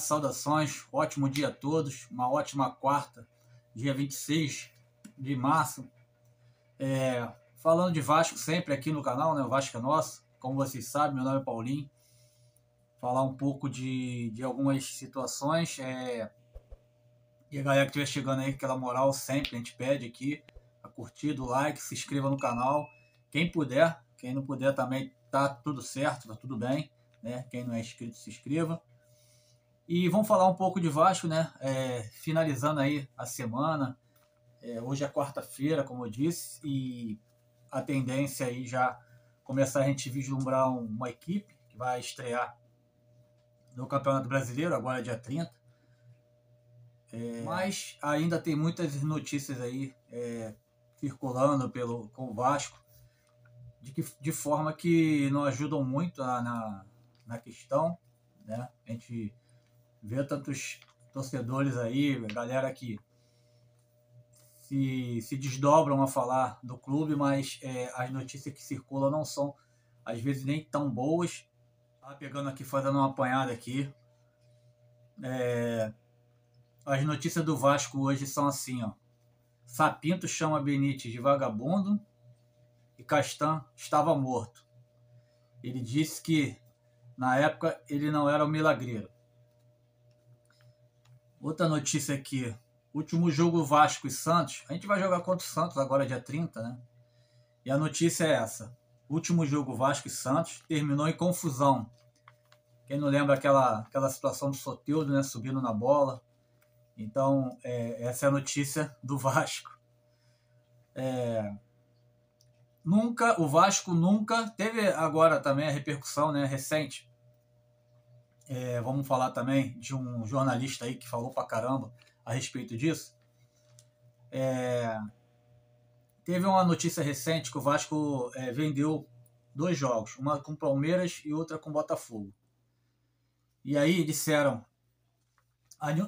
abraço, saudações, ótimo dia a todos, uma ótima quarta, dia 26 de março. Falando de Vasco sempre aqui no canal, né? O Vasco é nosso, como vocês sabem, meu nome é Paulinho. Falar um pouco de algumas situações. E a galera que estiver chegando aí, aquela moral sempre, a gente pede aqui, a curtida, o like, se inscreva no canal. Quem puder, quem não puder também tá tudo certo, tá tudo bem, né? Quem não é inscrito, se inscreva. E vamos falar um pouco de Vasco, né? Finalizando aí a semana. Hoje é quarta-feira, como eu disse, e a tendência aí já começar a gente vislumbrar uma equipe que vai estrear no Campeonato Brasileiro, agora dia 30. Mas ainda tem muitas notícias aí circulando com o Vasco, de forma que não ajudam muito na questão, né? A gente vê tantos torcedores aí, galera que se desdobram a falar do clube, mas as notícias que circulam não são, às vezes, nem tão boas. Pegando aqui, fazendo uma apanhada aqui. As notícias do Vasco hoje são assim, ó. Sapinto chama Benítez de vagabundo e Castan estava morto. Ele disse que, na época, ele não era um milagreiro. Outra notícia aqui. Último jogo Vasco e Santos. A gente vai jogar contra o Santos agora, dia 30, né? E a notícia é essa. Último jogo Vasco e Santos terminou em confusão. Quem não lembra aquela situação do Soteldo, né? Subindo na bola. Então, essa é a notícia do Vasco. O Vasco nunca teve agora também a repercussão, né, recente. Vamos falar também de um jornalista aí que falou pra caramba a respeito disso. Teve uma notícia recente que o Vasco vendeu 2 jogos, uma com Palmeiras e outra com Botafogo. E aí disseram,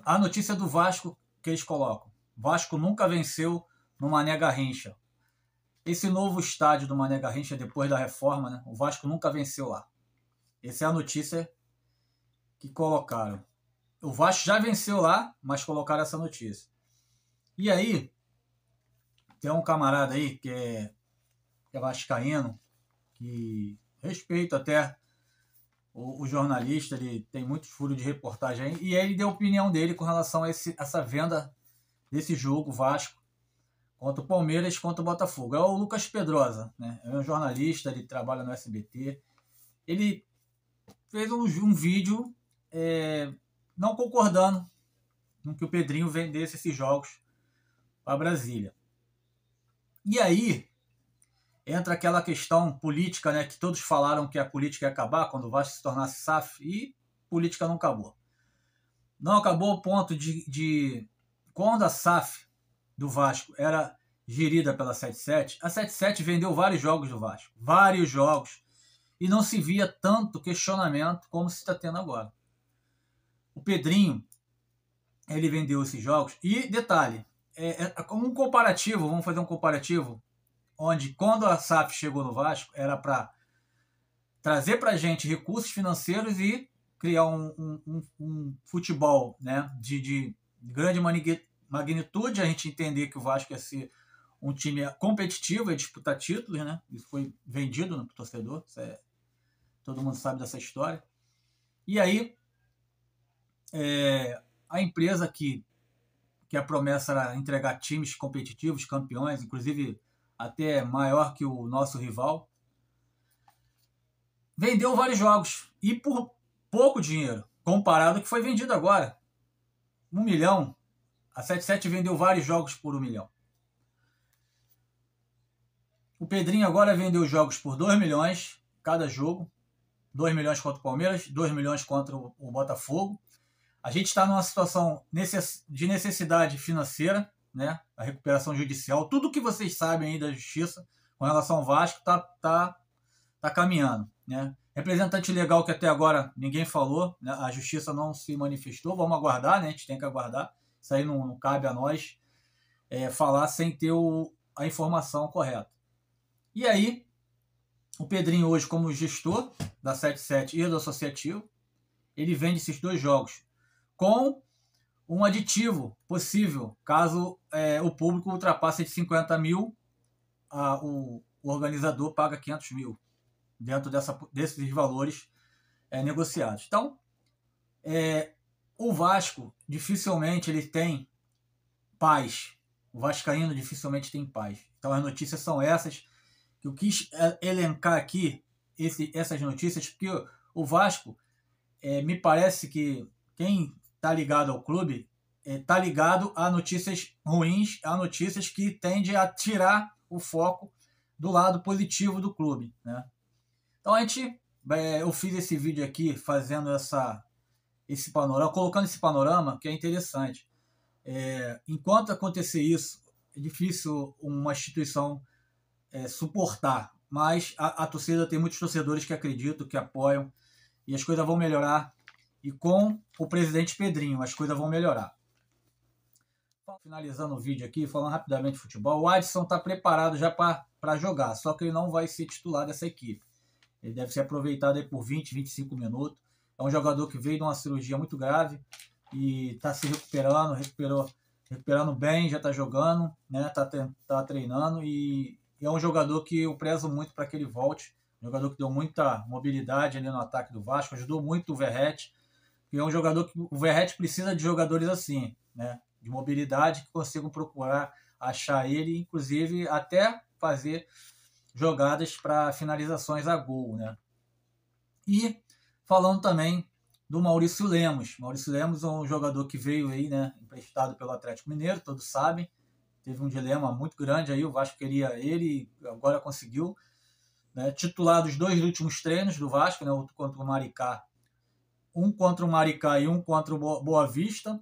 a notícia do Vasco que eles colocam: Vasco nunca venceu no Mané Garrincha. Esse novo estádio do Mané Garrincha, depois da reforma, né, o Vasco nunca venceu lá. Essa é a notícia que colocaram. O Vasco já venceu lá, mas colocaram essa notícia. E aí, tem um camarada aí que é vascaíno, que respeito até o jornalista, ele tem muitos furos de reportagem aí, e ele deu a opinião dele com relação a essa venda desse jogo Vasco contra o Palmeiras, contra o Botafogo. É o Lucas Pedrosa, né? É um jornalista, ele trabalha no SBT. Ele fez um vídeo não concordando com que o Pedrinho vendesse esses jogos para Brasília. E aí entra aquela questão política, né, que todos falaram que a política ia acabar quando o Vasco se tornasse SAF, e política não acabou. Não acabou ao ponto de quando a SAF do Vasco era gerida pela 77, a 77 vendeu vários jogos do Vasco. Vários jogos. E não se via tanto questionamento como se está tendo agora. O Pedrinho, ele vendeu esses jogos. E, detalhe, como um comparativo, vamos fazer um comparativo, onde quando a SAF chegou no Vasco, era para trazer para a gente recursos financeiros e criar um futebol, né, de grande magnitude, a gente entender que o Vasco ia ser um time competitivo e disputar títulos, né? Isso foi vendido no torcedor, todo mundo sabe dessa história. E aí, a empresa que a promessa era entregar times competitivos, campeões, inclusive até maior que o nosso rival, vendeu vários jogos e por pouco dinheiro, comparado ao que foi vendido agora. 1 milhão. A 77 vendeu vários jogos por 1 milhão. O Pedrinho agora vendeu jogos por 2 milhões cada jogo. 2 milhões contra o Palmeiras, 2 milhões contra o Botafogo. A gente está numa situação de necessidade financeira, né? A recuperação judicial, tudo que vocês sabem aí da justiça com relação ao Vasco tá caminhando, né? Representante legal que até agora ninguém falou, né? A justiça não se manifestou, vamos aguardar, né? A gente tem que aguardar, isso aí não cabe a nós falar sem ter a informação correta. E aí, o Pedrinho hoje, como gestor da 77 e do Associativo, ele vende esses 2 jogos com um aditivo possível, caso o público ultrapasse de 50 mil, o organizador paga 500 mil, dentro desses valores negociados. Então, o Vasco dificilmente ele tem paz. O vascaíno dificilmente tem paz. Então, as notícias são essas, que eu quis elencar aqui essas notícias, porque o Vasco, me parece que quem está ligado ao clube está ligado a notícias ruins, a notícias que tendem a tirar o foco do lado positivo do clube, né? Então eu fiz esse vídeo aqui fazendo esse panorama, colocando esse panorama que é interessante. Enquanto acontecer isso, é difícil uma instituição suportar, mas a torcida tem muitos torcedores que acreditam, que apoiam, e as coisas vão melhorar. E com o presidente Pedrinho, as coisas vão melhorar. Finalizando o vídeo aqui, falando rapidamente de futebol, o Adson está preparado já para jogar, só que ele não vai ser titular dessa equipe. Ele deve ser aproveitado aí por 20, 25 minutos. É um jogador que veio de uma cirurgia muito grave e está se recuperando bem, já está jogando, né? Tá treinando e é um jogador que eu prezo muito para que ele volte. Um jogador que deu muita mobilidade ali no ataque do Vasco, ajudou muito o Verratti. E é um jogador que o Verratti precisa de jogadores assim, né? De mobilidade, que consigam procurar achar ele, inclusive até fazer jogadas para finalizações a gol, né? E falando também do Maurício Lemos. Maurício Lemos é um jogador que veio aí, né, emprestado pelo Atlético Mineiro, todos sabem. Teve um dilema muito grande aí, o Vasco queria ele e agora conseguiu, né? Titular dos 2 últimos treinos do Vasco, né, outro contra o Maricá. Um contra o Maricá e um contra o Boa Vista,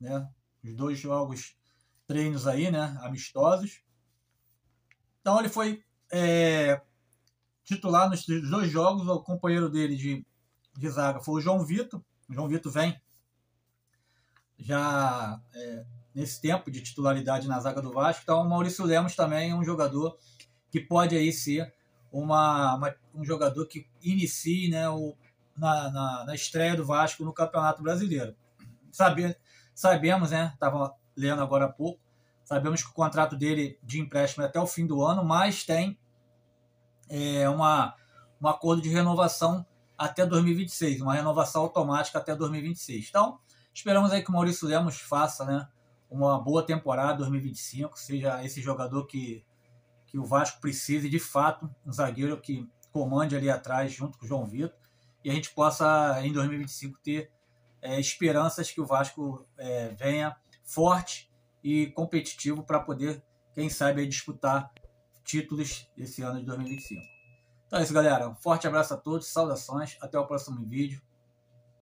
né? Os 2 jogos, treinos aí, né, amistosos. Então ele foi titular nos 2 jogos. O companheiro dele de zaga foi o João Vitor. O João Vitor vem já nesse tempo de titularidade na zaga do Vasco. Então o Maurício Lemos também é um jogador que pode aí ser um jogador que inicie, né, na estreia do Vasco no Campeonato Brasileiro. Sabemos, né, estava lendo agora há pouco, sabemos que o contrato dele de empréstimo é até o fim do ano, mas tem um acordo de renovação até 2026, uma renovação automática até 2026. Então, esperamos aí que o Maurício Lemos faça, né, uma boa temporada 2025, seja esse jogador que o Vasco precise de fato, um zagueiro que comande ali atrás junto com o João Vitor, e a gente possa em 2025 ter esperanças que o Vasco venha forte e competitivo para poder, quem sabe, disputar títulos esse ano de 2025. Então é isso, galera. Um forte abraço a todos, saudações, até o próximo vídeo.